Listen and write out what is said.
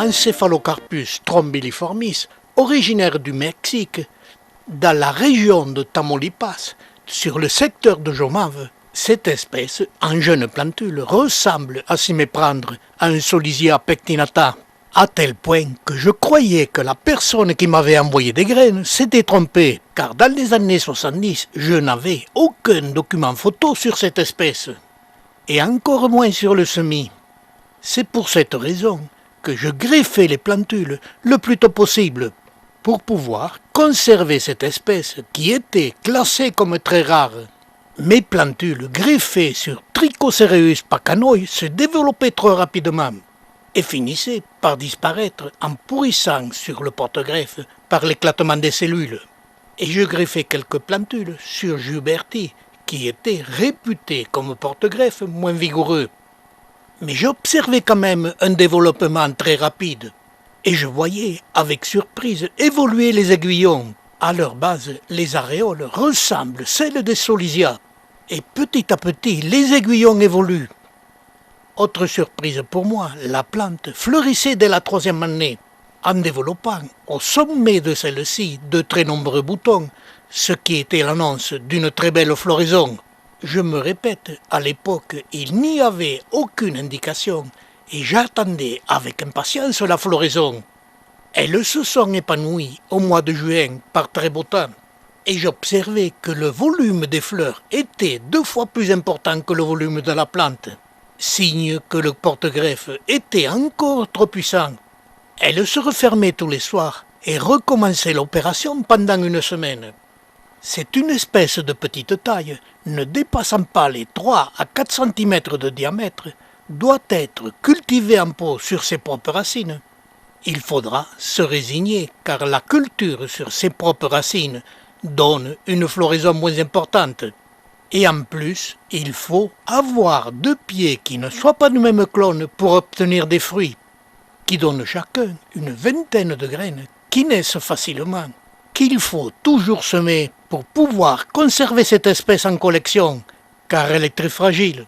Encephalocarpus thrombiliformis, originaire du Mexique, dans la région de Tamaulipas, sur le secteur de Jomave. Cette espèce, en jeune plantule, ressemble à s'y méprendre à un Solisia pectinata, à tel point que je croyais que la personne qui m'avait envoyé des graines s'était trompée, car dans les années 70, je n'avais aucun document photo sur cette espèce, et encore moins sur le semis. C'est pour cette raison que je greffais les plantules le plus tôt possible pour pouvoir conserver cette espèce qui était classée comme très rare. Mes plantules greffées sur Trichocereus pacanoï se développaient trop rapidement et finissaient par disparaître en pourrissant sur le porte-greffe par l'éclatement des cellules. Et je greffais quelques plantules sur Juberti, qui était réputé comme porte-greffe moins vigoureux. Mais j'observais quand même un développement très rapide, et je voyais avec surprise évoluer les aiguillons. À leur base, les aréoles ressemblent celles des Solisia, et petit à petit, les aiguillons évoluent. Autre surprise pour moi, la plante fleurissait dès la 3e année, en développant au sommet de celle-ci de très nombreux boutons, ce qui était l'annonce d'une très belle floraison. Je me répète, à l'époque, il n'y avait aucune indication, et j'attendais avec impatience la floraison. Elles se sont épanouies au mois de juin par très beau temps, et j'observais que le volume des fleurs était 2 fois plus important que le volume de la plante, signe que le porte-greffe était encore trop puissant. Elles se refermaient tous les soirs et recommençaient l'opération pendant 1 semaine. C'est une espèce de petite taille, ne dépassant pas les 3 à 4 cm de diamètre, doit être cultivée en pot sur ses propres racines. Il faudra se résigner car la culture sur ses propres racines donne une floraison moins importante. Et en plus, il faut avoir 2 pieds qui ne soient pas du même clone pour obtenir des fruits, qui donnent chacun une vingtaine de graines qui naissent facilement, qu'il faut toujours semer pour pouvoir conserver cette espèce en collection, car elle est très fragile.